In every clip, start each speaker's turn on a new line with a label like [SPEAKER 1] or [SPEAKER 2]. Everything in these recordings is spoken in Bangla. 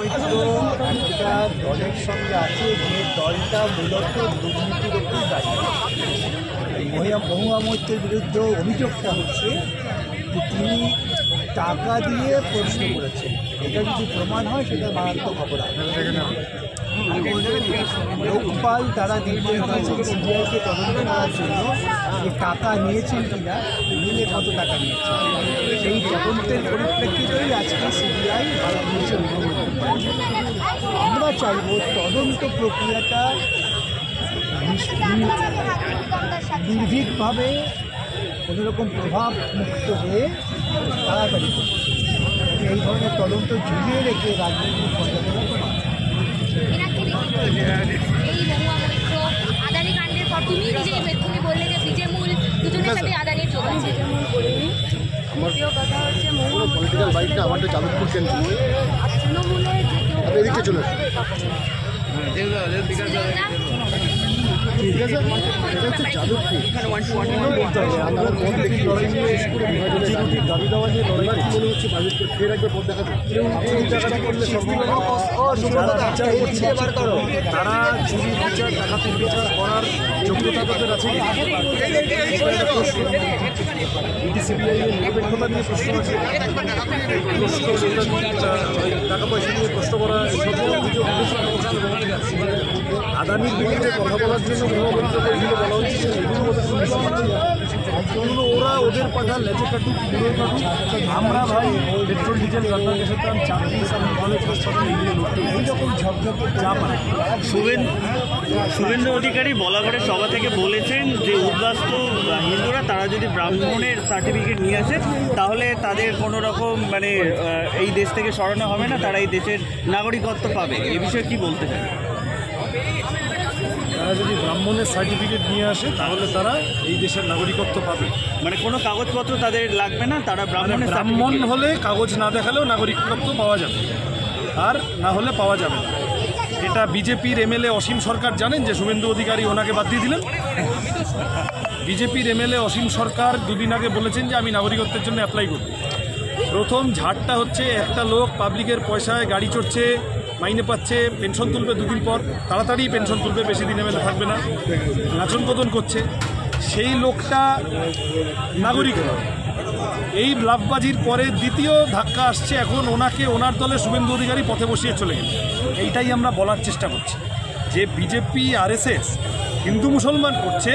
[SPEAKER 1] মৈত্র একটা দলের সঙ্গে আছে, যে দলটা মূলত দুর্নীতির উপর দাঁড়িয়ে। মহুয়া মৈত্রের বিরুদ্ধে অভিযোগটা হচ্ছে যে তিনি টাকা দিয়ে প্রশ্ন করেছেন। এটা যদি প্রমাণ হয় সেটা মারাত্মক অপরাধ। লোকপাল তারা নির্দেশ দিয়েছেন সিবিআইকে তদন্ত করার জন্য যে টাকা নিয়েছেন কিনা, নিলে কত টাকা নিয়েছেন। সেই তদন্তের পরিপ্রেক্ষিতেই আজকে সিবিআই আমরা চাইব তদন্ত প্রক্রিয়াটা নির্ভীকভাবে কোনোরকম প্রভাব মুক্ত হয়ে তাড়াতাড়ি এই ধরনের তদন্ত ঝুলিয়ে রেখে রাজনৈতিক পর্যালোচনা করা।
[SPEAKER 2] এই মহুয়া মৈত্র আদানি কাণ্ডের পর তুমি নিজেই এক্ষুনি বললে যে তৃণমূল দুজনের সাথে আদানির যোগ আছে।
[SPEAKER 3] দ্বিতীয় কথা হচ্ছে মহুয়া পলিটিক্যাল বাইকটা আমাদের চালু করছেন আর তৃণমূলের যে কেউ এদিকে চলে ঠিক আছে, এটা হচ্ছে যাদবপুর। আমরা পথ দেখি লড়াই নিয়ে রুটির দাবি দেওয়া নিয়ে লড়াই কি মনে হচ্ছে বাজেটকে ফের একবার পথ দেখাতে এই জায়গাটা করলে
[SPEAKER 1] তারা চুরি বিচার ডাকাতির বিচার করার যোগ্যতা তাদের আছে। সিবিআই এর নিরপেক্ষতা নিয়ে প্রশ্ন আছে, টাকা পয়সা নিয়ে প্রশ্ন করা, আদানির বিরুদ্ধে কথা বলার জন্য মহামন্ত্রী বলা হচ্ছে ওরা ওদের পাঠা লেজে কাটুক পুরো কাটুক। আমরা ভাই পেট্রোল ডিজেল রান্নার গ্যাসের দাম 40 এইরকম ঝকঝকে যা পায়।
[SPEAKER 4] শুভেন্দু অধিকারী বলাগড়ের সভা থেকে বলেছেন যে উদ্বাস্তু হিন্দুরা তারা যদি ব্রাহ্মণের সার্টিফিকেট নিয়ে আসে তাহলে তাদের কোনো রকম মানে এই দেশ থেকে সরানো হবে না, তারা এই দেশের নাগরিকত্ব পাবে। এ বিষয়ে কি বলতে চান?
[SPEAKER 1] তারা যদি ব্রাহ্মণের সার্টিফিকেট নিয়ে আসে তাহলে তারা এই দেশের নাগরিকত্ব পাবে,
[SPEAKER 4] মানে কোনো কাগজপত্র তাদের লাগবে না, তারা
[SPEAKER 1] ব্রাহ্মণ হলে কাগজ না দেখালেও নাগরিকত্ব পাওয়া যাবে, আর না হলে পাওয়া যাবে না। এটা বিজেপির এমএলএ অসীম সরকার জানেন যে শুভেন্দু অধিকারী ওনাকে বাদ দিয়ে দিলেন। বিজেপির এমএলএ অসীম সরকার দুদিন আগে বলেছেন যে আমি নাগরিকত্বের জন্য অ্যাপ্লাই করব। প্রথম ঝাড়টা হচ্ছে একটা লোক পাবলিকের পয়সায় গাড়ি চড়ছে, মাইনে পাচ্ছে, পেনশন তুলবে দুদিন পর, তাড়াতাড়ি পেনশন তুলবে, বেশি দিন এমএলএ থাকবে না, নাচন কদন করছে, সেই লোকটা নাগরিক হল। এই লাভবাজির পরে দ্বিতীয় ধাক্কা আসছে, এখন ওনাকে ওনার দলে শুভেন্দু অধিকারী পথে বসিয়ে চলে গেল। এইটাই আমরা বলার চেষ্টা করছি যে বিজেপি আরএসএস হিন্দু মুসলমান করছে,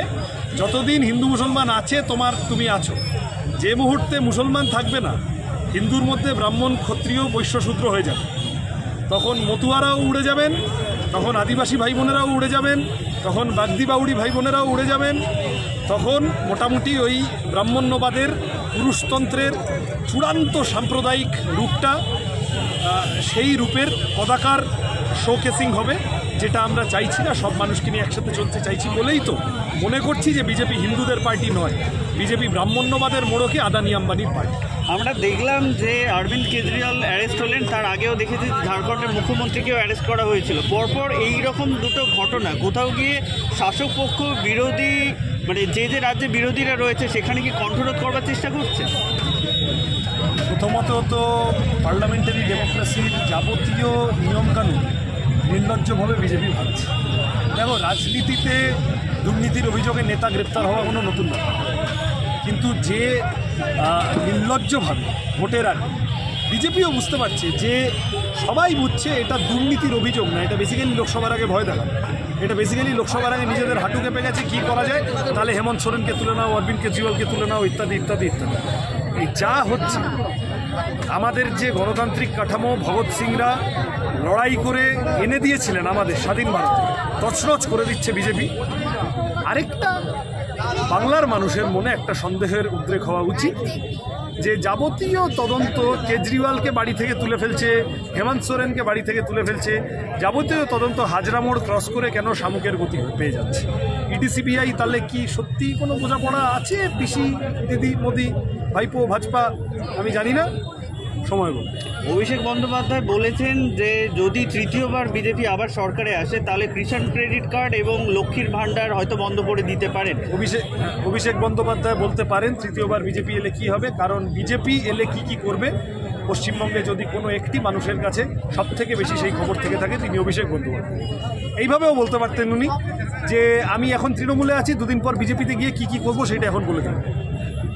[SPEAKER 1] যতদিন হিন্দু মুসলমান আছে তুমি আছো, যে মুহূর্তে মুসলমান থাকবে না, হিন্দুর মধ্যে ব্রাহ্মণ ক্ষত্রিয় বৈশ্য শূদ্র হয়ে যাবে, তখন মতুয়ারাও উড়ে যাবেন, তখন আদিবাসী ভাই বোনেরাও উড়ে যাবেন, তখন বাগদি বাউড়ি ভাই বোনেরাও উড়ে যাবেন, তখন মোটামুটি ওই ব্রাহ্মণ্যবাদের পুরুষতন্ত্রের চূড়ান্ত সাম্প্রদায়িক রূপটা সেই রূপের পতাকার শোকেসিং হবে, যেটা আমরা চাইছি না। সব মানুষকে নিয়ে একসাথে চলতে চাইছি বলেই তো মনে করছি যে বিজেপি হিন্দুদের পার্টি নয়, বিজেপি ব্রাহ্মণ্যবাদের মোড়কে আদানি আম্বানির পার্টি।
[SPEAKER 4] আমরা দেখলাম যে অরবিন্দ কেজরিওয়াল অ্যারেস্ট হলেন, তার আগেও দেখেছি ঝাড়খণ্ডের মুখ্যমন্ত্রীকেও অ্যারেস্ট করা হয়েছিল। পরপর এই রকম দুটো ঘটনা, কোথাও গিয়ে শাসক পক্ষ বিরোধী মানে যে রাজ্যে বিরোধীরা রয়েছে সেখানে কি কণ্ঠরোধ করবার চেষ্টা করছে?
[SPEAKER 1] প্রথমত তো পার্লামেন্টারি ডেমোক্রেসির যাবতীয় নিয়মকানুন নির্লজ্জভাবে বিজেপি ভাবছে। দেখো, রাজনীতিতে দুর্নীতির অভিযোগে নেতা গ্রেপ্তার হওয়া কোনো নতুন না, কিন্তু যে নির্লজ্জভাবে ভোটের আগে বিজেপিও বুঝতে পারছে যে সবাই বুঝছে এটা দুর্নীতির অভিযোগ না, এটা বেসিক্যালি লোকসভার আগে ভয় দেখা, এটা বেসিক্যালি লোকসভার আগে নিজেদের হাঁটু কেঁপে গেছে, কী করা যায়, তাহলে হেমন্ত সোরেনকে তুলে নাও, অরবিন্দ কেজরিওয়ালকে তুলে নাও, ইত্যাদি ইত্যাদি ইত্যাদি। এই যা হচ্ছে, আমাদের যে গণতান্ত্রিক কাঠামো ভগৎ সিংরা লড়াই করে এনে দিয়েছিলেন আমাদের স্বাধীন ভারতে, তছনছ করে দিচ্ছে বিজেপি। আরেকটা বাংলার মানুষের মনে একটা সন্দেহের উদ্রেক হওয়া উচিত যে যাবতীয় তদন্ত কেজরিওয়ালকে বাড়ি থেকে তুলে ফেলছে, হেমন্ত সোরেনকে বাড়ি থেকে তুলে ফেলছে, যাবতীয় তদন্ত হাজরা মোড় ক্রস করে কেন শামুকের গতি পেয়ে যাচ্ছে। ইডি সিবিআই তাহলে কি সত্যি কোনো বোঝাপড়া আছে পিসি দিদি মোদি ভাইপো ভাজপা? আমি জানি না, সময় বলবে।
[SPEAKER 4] অভিষেক বন্দ্যোপাধ্যায় বলেছেন যে যদি তৃতীয়বার বিজেপি আবার সরকারে আসে তাহলে কিষাণ ক্রেডিট কার্ড এবং লক্ষ্মীর ভাণ্ডার হয়তো বন্ধ করে দিতে পারেন।
[SPEAKER 1] অভিষেক বন্দ্যোপাধ্যায় বলতে পারেন তৃতীয়বার বিজেপি এলে কি হবে, কারণ বিজেপি এলে কি করবে পশ্চিমবঙ্গে যদি কোনো একটি মানুষের কাছে সবথেকে বেশি সেই খবর থেকে থাকে তিনি অভিষেক বন্দ্যোপাধ্যায়। এইভাবেও বলতে পারতেন উনি যে আমি এখন তৃণমূলে আছি, দুদিন পর বিজেপিতে গিয়ে কি করবো সেটা এখন বলে দেবেন।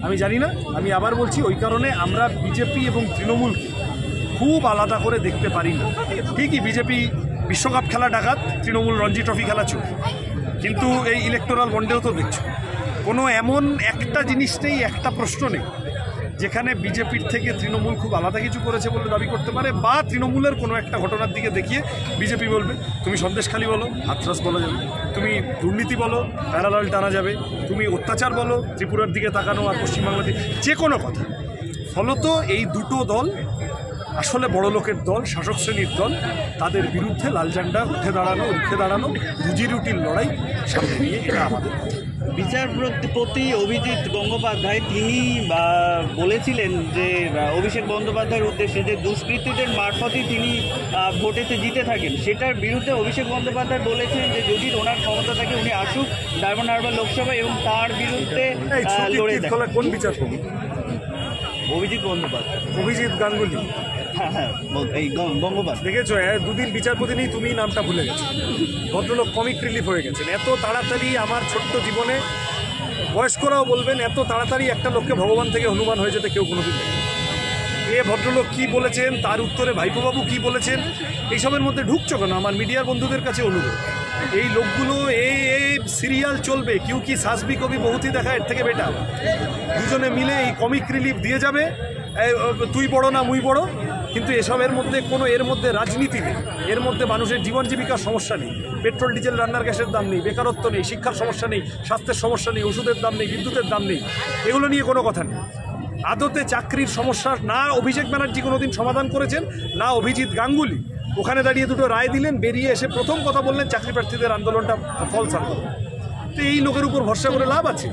[SPEAKER 1] আমি জানি না, আমি আবার বলছি ওই কারণে আমরা বিজেপি এবং তৃণমূলকে খুব আলাদা করে দেখতে পারি না। ঠিকই বিজেপি বিশ্বকাপ খেলা ডাকাত, তৃণমূল রঞ্জি ট্রফি খেলা চোখ, কিন্তু এই ইলেকটোরাল বন্ডেও তো দেখছো কোনো এমন একটা জিনিস নেই, একটা প্রশ্ন নেই যেখানে বিজেপির থেকে তৃণমূল খুব আলাদা কিছু করেছে বলে দাবি করতে পারে, বা তৃণমূলের কোনো একটা ঘটনার দিকে দেখিয়ে বিজেপি বলবে তুমি সন্দেশখালী বলো, হাতরাস বলা যাবে, তুমি দুর্নীতি বলো, প্যারালাল টানা যাবে, তুমি অত্যাচার বলো, ত্রিপুরার দিকে তাকানো আর পশ্চিমবাংলার দিকে, যে কোনো কথা। ফলত এই দুটো দল আসলে বড় লোকের দল, শাসক শ্রেণীর দল, তাদের বিরুদ্ধে লাল ঝান্ডা উঠে দাঁড়ানো রুজি রুটির লড়াই সামনে নিয়ে এটা আমাদের।
[SPEAKER 4] বিচারপতি অভিজিৎ গঙ্গোপাধ্যায় তিনি বলেছিলেন যে অভিষেক বন্দ্যোপাধ্যায়ের উদ্দেশ্যে যে দুষ্কৃতীদের মারফতই তিনি ভোটেতে জিতে থাকেন, সেটার বিরুদ্ধে অভিষেক বন্দ্যোপাধ্যায় বলেছেন যে যদি ওনার ক্ষমতা থাকে উনি আসুক ডায়মন্ড হারবার লোকসভা এবং তার বিরুদ্ধে লড়ে দেন।
[SPEAKER 1] কোন বিচারপতি?
[SPEAKER 4] অভিজিৎ বন্দ্যোপাধ্যায়,
[SPEAKER 1] অভিজিৎ গাঙ্গুলি।
[SPEAKER 4] হ্যাঁ এই গঙ্গোপাধ্যায়।
[SPEAKER 1] দেখেছো, দুদিন বিচারপতি নেই, তুমি নামটা ভুলে গেছো। ভদ্রলোক কমিক রিলিফ হয়ে গেছেন। এত তাড়াতাড়ি আমার ছোট্ট জীবনে, বয়স্করাও বলবেন, এত তাড়াতাড়ি একটা লোককে ভগবান থেকে হনুমান হয়ে যেতে কেউ কোনোদিন দেখেনি। এ ভদ্রলোক কী বলেছেন, তার উত্তরে ভাইপোবাবু কী বলেছেন, এইসবের মধ্যে ঢুকছো কেন? আমার মিডিয়ার বন্ধুদের কাছে অনুরোধ, এই লোকগুলো এই সিরিয়াল চলবে, কেউ কি সাসবি কবি বহুতই দেখা, এর থেকে বেটার দুজনে মিলে এই কমিক রিলিফ দিয়ে যাবে, তুই বড় না মুই বড়। কিন্তু এসবের মধ্যে কোনো এর মধ্যে রাজনীতি নেই, এর মধ্যে মানুষের জীবন জীবিকার সমস্যা নেই, পেট্রোল ডিজেল রান্নার গ্যাসের দাম নেই, বেকারত্ব নেই, শিক্ষার সমস্যা নেই, স্বাস্থ্যের সমস্যা নেই, ওষুধের দাম নেই, বিদ্যুতের দাম নেই, এগুলো নিয়ে কোনো কথা নেই। আদতে চাকরির সমস্যা না অভিষেক ব্যানার্জি কোনোদিন সমাধান করেছেন, না অভিজিৎ গাঙ্গুলি। ওখানে দাঁড়িয়ে দুটো রায় দিলেন, বেরিয়ে এসে প্রথম কথা বললেন চাকরি প্রার্থীদের আন্দোলনটা ফলস আন্দোলন। তো এই লোকের উপর ভরসা করে লাভ আছে?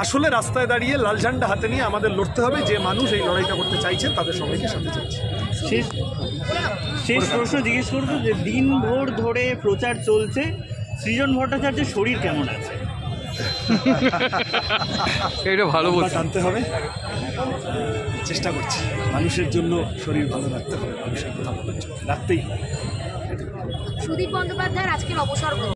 [SPEAKER 1] আসলে রাস্তায় দাঁড়িয়ে লাল ঝান্ডা হাতে নিয়ে আমাদের লড়তে হবে, যে মানুষ এই লড়াইটা করতে চাইছেন তাদের সবাইকে সাথে চাইছে।
[SPEAKER 4] শেষ প্রশ্ন জিজ্ঞেস করবো যে দিনভর ধরে প্রচার চলছে, সৃজন ভট্টাচার্যের শরীর কেমন আছে?
[SPEAKER 5] এটা ভালো বলতে
[SPEAKER 1] টানতে হবে, চেষ্টা করছি। মানুষের জন্য শরীর ভালো রাখতে হবে, মানুষের কথা বলার জন্য রাখতেই হবে।
[SPEAKER 2] সুদীপ বন্দ্যোপাধ্যায়ের আজকের অবসর